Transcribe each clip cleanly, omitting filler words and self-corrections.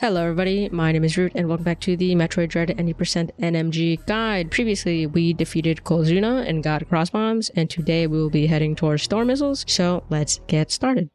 Hello everybody, my name is Root and welcome back to the Metroid Dread 90% NMG guide. Previously, we defeated Kozuna and got cross bombs, and today we will be heading towards storm missiles, so let's get started.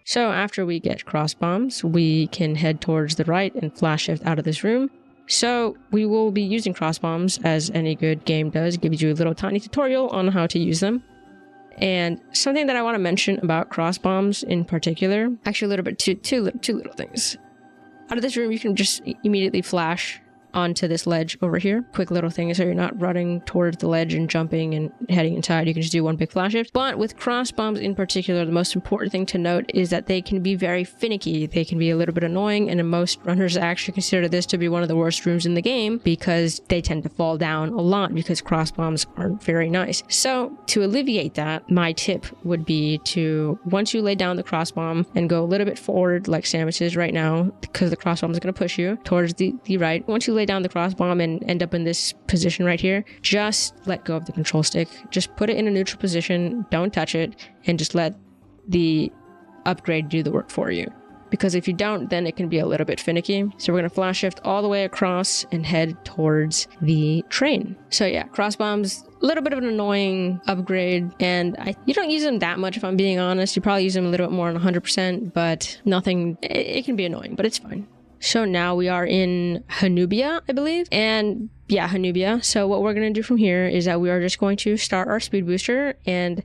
So after we get cross bombs, we can head towards the right and flash shift out of this room. So we will be using cross bombs, as any good game does, gives you a little tiny tutorial on how to use them. And something that I want to mention about cross bombs in particular, actually a little bit, two little things. Out of this room, you can just immediately flash onto this ledge over here. Quick little thing, so you're not running towards the ledge and jumping and heading inside. You can just do one big flash shift. But with cross bombs in particular, the most important thing to note is that they can be very finicky. They can be a little bit annoying, and most runners actually consider this to be one of the worst rooms in the game because they tend to fall down a lot because cross bombs aren't very nice. So to alleviate that, my tip would be to, once you lay down the cross bomb and go a little bit forward like Samus is right now, because the cross bomb is going to push you towards the right. Once you lay down the cross bomb and end up in this position right here, just let go of the control stick. Just put it in a neutral position, don't touch it, and just let the upgrade do the work for you. because if you don't, then it can be a little bit finicky. So we're going to flash shift all the way across and head towards the train. So yeah, cross bombs, a little bit of an annoying upgrade, and you don't use them that much if I'm being honest. You probably use them a little bit more than 100%, but nothing, it can be annoying, but it's fine. So now we are in Hanubia, I believe. And yeah, Hanubia. So what we're going to do from here is that we are just going to start our speed booster and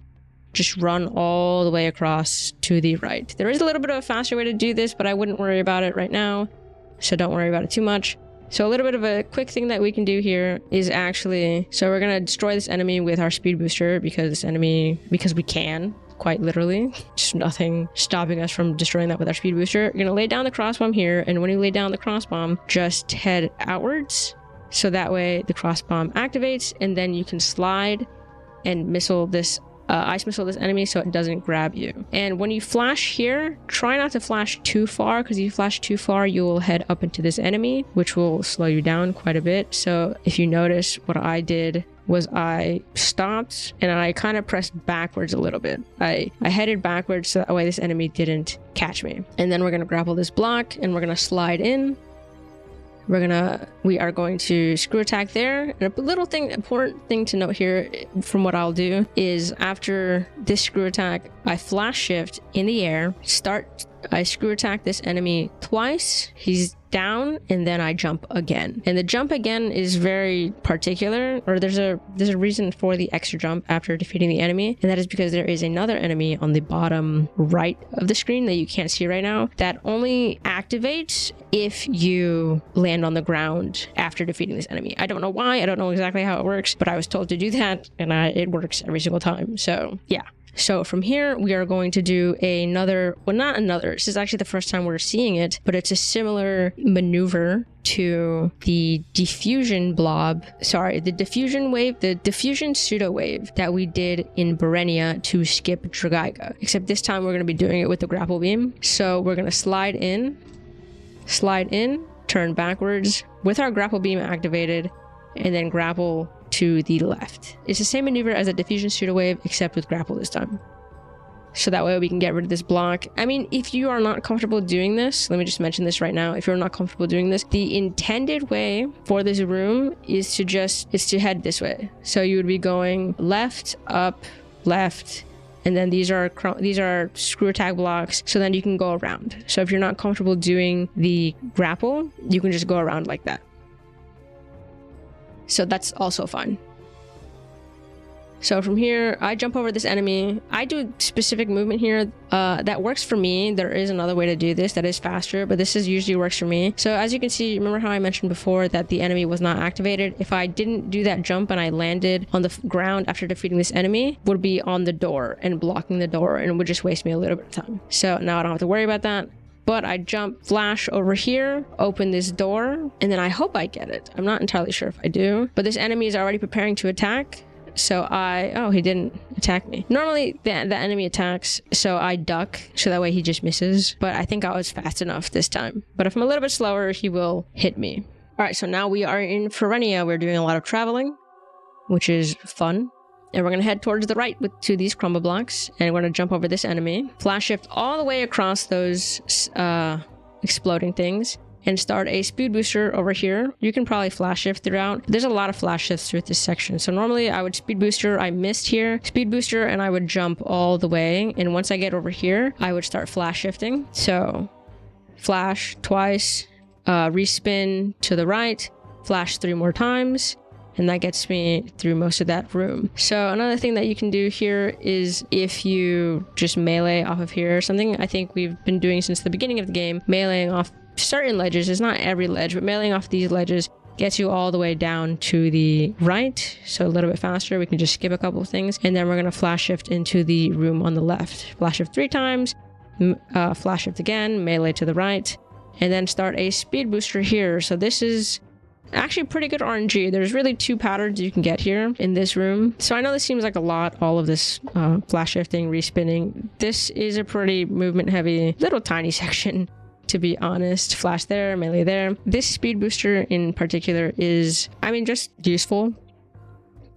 just run all the way across to the right. There is a little bit of a faster way to do this, but I wouldn't worry about it right now. So don't worry about it too much. So a little bit of a quick thing that we can do here is actually, so we're going to destroy this enemy with our speed booster because we can. Quite literally, just nothing stopping us from destroying that with our speed booster. You're gonna lay down the cross bomb here, and when you lay down the cross bomb, just head outwards, so that way the cross bomb activates, and then you can slide and missile this ice missile this enemy so it doesn't grab you. And when you flash here, try not to flash too far, because if you flash too far, you will head up into this enemy, which will slow you down quite a bit. So if you notice, what I did was I stopped and I kind of pressed backwards a little bit. I headed backwards so that way this enemy didn't catch me. And then we're going to grapple this block and we're going to slide in. We are going to screw attack there. And important thing to note here from what I'll do is after this screw attack, I flash shift in the air, I screw attack this enemy twice. He's down, and then I jump again. And the jump again is very particular, or there's a reason for the extra jump after defeating the enemy, and that is because there is another enemy on the bottom right of the screen that you can't see right now that only activates if you land on the ground after defeating this enemy. I don't know why, I don't know exactly how it works, but I was told to do that, and it works every single time. So yeah. So from here, we are going to do this is actually the first time we're seeing it, but it's a similar maneuver to the diffusion pseudo wave that we did in Berenia to skip Dragaiga. Except this time we're going to be doing it with the grapple beam. So we're going to slide in, turn backwards with our grapple beam activated, and then grapple to the left. It's the same maneuver as a diffusion pseudo wave, except with grapple this time. So that way we can get rid of this block. I mean, if you are not comfortable doing this, let me just mention this right now. If you're not comfortable doing this, the intended way for this room is to head this way. So you would be going left, up, left, and then these are screw attack blocks, so then you can go around. So if you're not comfortable doing the grapple, you can just go around like that. So that's also fine. So from here, I jump over this enemy. I do specific movement here that works for me. There is another way to do this that is faster, but this usually works for me. So as you can see, remember how I mentioned before that the enemy was not activated? If I didn't do that jump and I landed on the ground after defeating this enemy, would be on the door and blocking the door, and it would just waste me a little bit of time. So now I don't have to worry about that. But I jump, flash over here, open this door, and then I hope I get it. I'm not entirely sure if I do, but this enemy is already preparing to attack. So he didn't attack me. Normally the enemy attacks, so I duck, so that way he just misses. But I think I was fast enough this time. But if I'm a little bit slower, he will hit me. All right, so now we are in Ferenia. We're doing a lot of traveling, which is fun. And we're going to head towards the right to these crumble blocks. And we're going to jump over this enemy. Flash shift all the way across those exploding things. And start a speed booster over here. You can probably flash shift throughout. There's a lot of flash shifts through this section. So normally I would speed booster. I missed here. Speed booster, and I would jump all the way. And once I get over here, I would start flash shifting. So flash twice, respin to the right, flash 3 more times. And that gets me through most of that room. So another thing that you can do here is if you just melee off of here or something, I think we've been doing since the beginning of the game, meleeing off certain ledges. It's not every ledge, but meleeing off these ledges gets you all the way down to the right. So a little bit faster. We can just skip a couple of things. And then we're going to flash shift into the room on the left. Flash shift 3 times, flash shift again, melee to the right, and then start a speed booster here. So this is actually pretty good RNG. There's really 2 patterns you can get here in this room. So I know this seems like a lot, all of this flash shifting, respinning. This is a pretty movement heavy little tiny section, to be honest. Flash there, melee there. This speed booster in particular is, just useful.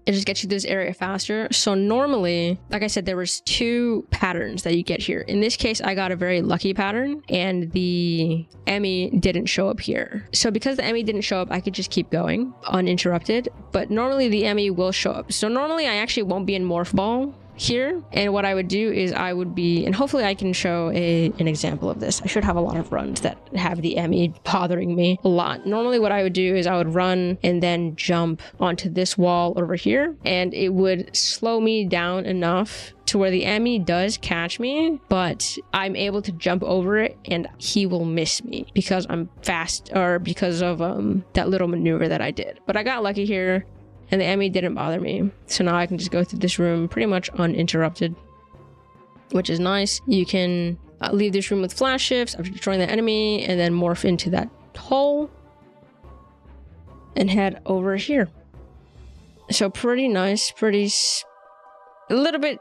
it just gets you to this area faster. So normally, like I said, there was 2 patterns that you get here. In this case, I got a very lucky pattern and the Emmy didn't show up here. So because the Emmy didn't show up, I could just keep going uninterrupted. But normally the Emmy will show up. So normally I actually won't be in Morph Ball here, and what I would do is I would be, and hopefully I can show an example of this. I should have a lot of runs that have the Emmy bothering me a lot. Normally what I would do is I would run and then jump onto this wall over here, and it would slow me down enough to where the Emmy does catch me, but I'm able to jump over it and he will miss me because I'm fast, or because of that little maneuver that I did. But I got lucky here, and the Emmy didn't bother me. So now I can just go through this room pretty much uninterrupted, which is nice. You can leave this room with flash shifts after destroying the enemy, and then morph into that hole and head over here. So pretty nice, a little bit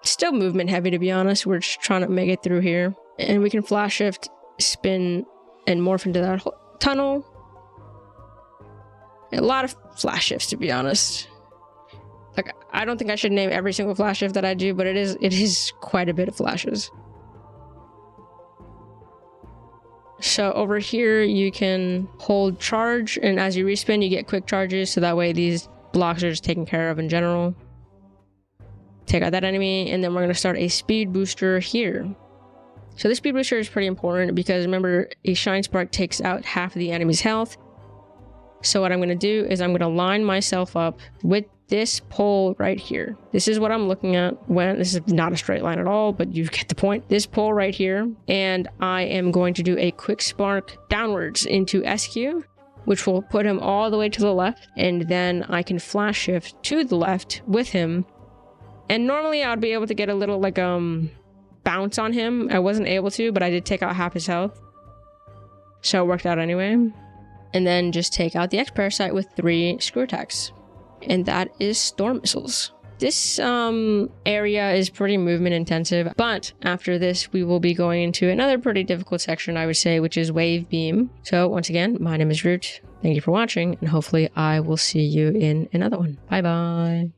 still movement heavy, to be honest. We're just trying to make it through here. And we can flash shift, spin, and morph into that tunnel. A lot of flash shifts, to be honest. Like, I don't think I should name every single flash shift that I do, but it is quite a bit of flashes. So over here, you can hold charge, and as you respin, you get quick charges, so that way these blocks are just taken care of in general. Take out that enemy, and then we're going to start a speed booster here. So this speed booster is pretty important because remember, a Shine Spark takes out half of the enemy's health. So what I'm going to do is I'm going to line myself up with this pole right here. This is what I'm looking at when this is not a straight line at all, but you get the point. This pole right here, and I am going to do a quick spark downwards into SQ, which will put him all the way to the left, and then I can flash shift to the left with him. And normally I would be able to get a little like bounce on him. I wasn't able to, but I did take out half his health, so it worked out anyway. And then just take out the X-Parasite with 3 screw attacks. And that is Storm Missiles. This area is pretty movement intensive, but after this we will be going into another pretty difficult section, I would say, which is Wave Beam. So once again, my name is Root. Thank you for watching, and hopefully I will see you in another one. Bye bye.